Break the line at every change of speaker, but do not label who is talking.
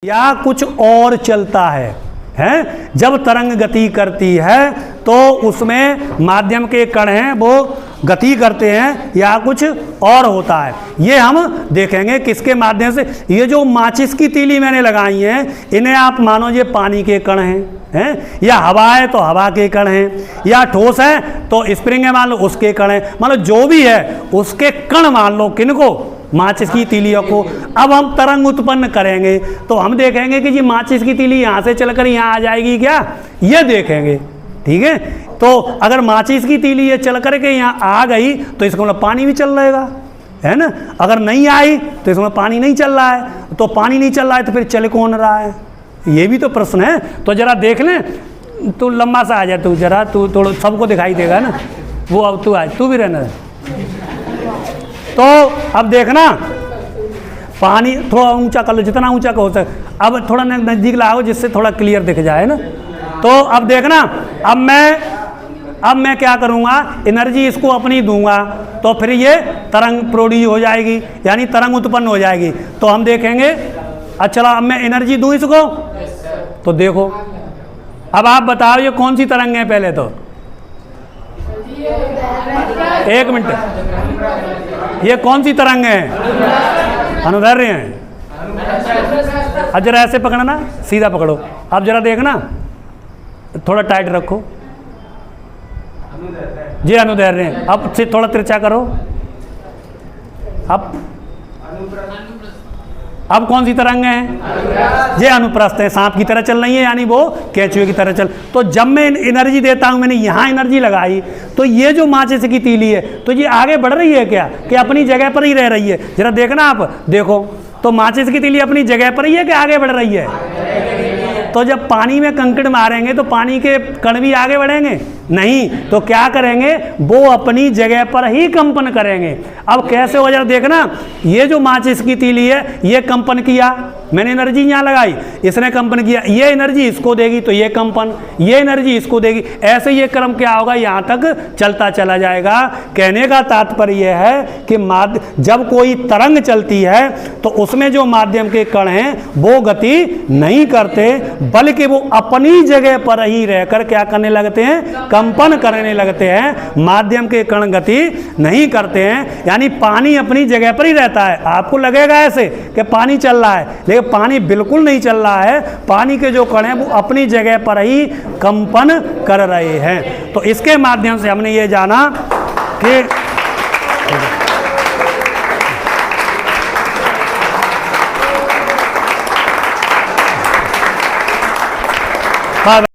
या कुछ और चलता है? जब तरंग गति करती है तो उसमें माध्यम के कण हैं वो गति करते हैं या कुछ और होता है। ये हम देखेंगे किसके माध्यम से। ये जो माचिस की तीली मैंने लगाई है इन्हें आप मानो ये पानी के कण हैं, या हवा है तो हवा के कण हैं, या ठोस है तो स्प्रिंग है मान लो उसके कण हैं, मान लो जो भी है उसके कण मान लो किनको, माचिस की तीलियों को। अब हम तरंग उत्पन्न करेंगे तो हम देखेंगे कि जी माचिस की तीली यहाँ से चलकर यहाँ आ जाएगी क्या, ये देखेंगे। ठीक है, तो अगर माचिस की तीली ये चल करके यहाँ आ गई तो इसका मतलब पानी भी चल रहेगा, है ना। अगर नहीं आई तो इसमें पानी नहीं चल रहा है, तो पानी नहीं चल रहा है तो फिर चल कौन रहा है, ये भी तो प्रश्न है। तो जरा देख लें, तू लंबा सा आ जाए, तू जरा, तू थोड़ा सबको दिखाई देगा ना वो। अब तू आए, तू भी रहना है। तो अब देखना, पानी थोड़ा ऊंचा कर लो, जितना ऊंचा का हो सके। अब थोड़ा नज़दीक लाओ जिससे थोड़ा क्लियर दिख जाए ना। तो अब देखना, अब मैं क्या करूँगा, एनर्जी इसको अपनी दूंगा तो फिर ये तरंग प्रोड्यूस हो जाएगी, यानी तरंग उत्पन्न हो जाएगी। तो हम देखेंगे, अच्छा अब मैं एनर्जी दूँ इसको, तो देखो अब आप बताओ ये कौन सी तरंग है। पहले तो एक मिनट, ये कौन सी तरंग है? अनुदैर्ध्य है। अब जरा ऐसे पकड़ना, सीधा पकड़ो। अब जरा देखना, थोड़ा टाइट रखो जी, अनुदैर्ध्य है। अब से थोड़ा तिरछा करो। अब कौन सी तरंग है? ये अनुप्रस्थ है, सांप की तरह चल रही है, यानी वो केंचुए की तरह चल। तो जब मैं एनर्जी देता हूं, मैंने यहाँ एनर्जी लगाई, तो ये जो माचिस की तीली है तो ये आगे बढ़ रही है क्या, कि अपनी जगह पर ही रह रही है? जरा देखना, आप देखो तो माचिस की तीली अपनी जगह पर ही है कि आगे बढ़ रही है? तो जब पानी में कंकड़ मारेंगे तो पानी के कण भी आगे बढ़ेंगे नहीं, तो क्या करेंगे, वो अपनी जगह पर ही कंपन करेंगे। अब कैसे हो, जरा देखना, ये जो माचिस की तीली है ये कंपन किया, मैंने एनर्जी यहाँ लगाई, इसने कंपन किया, ये एनर्जी इसको देगी तो ये कंपन, ये एनर्जी इसको देगी, ऐसे ये क्रम क्या होगा, यहाँ तक चलता चला जाएगा। कहने का तात्पर्य यह है कि जब कोई तरंग चलती है तो उसमें जो माध्यम के कण हैं वो गति नहीं करते, बल्कि वो अपनी जगह पर ही रहकर क्या करने लगते हैं, कंपन करने लगते हैं। माध्यम के कण गति नहीं करते हैं, यानी पानी अपनी जगह पर ही रहता है। आपको लगेगा ऐसे कि पानी चल रहा है, लेकिन पानी बिल्कुल नहीं चल रहा है। पानी के जो कण हैं वो अपनी जगह पर ही कंपन कर रहे हैं। तो इसके माध्यम से हमने ये जाना कि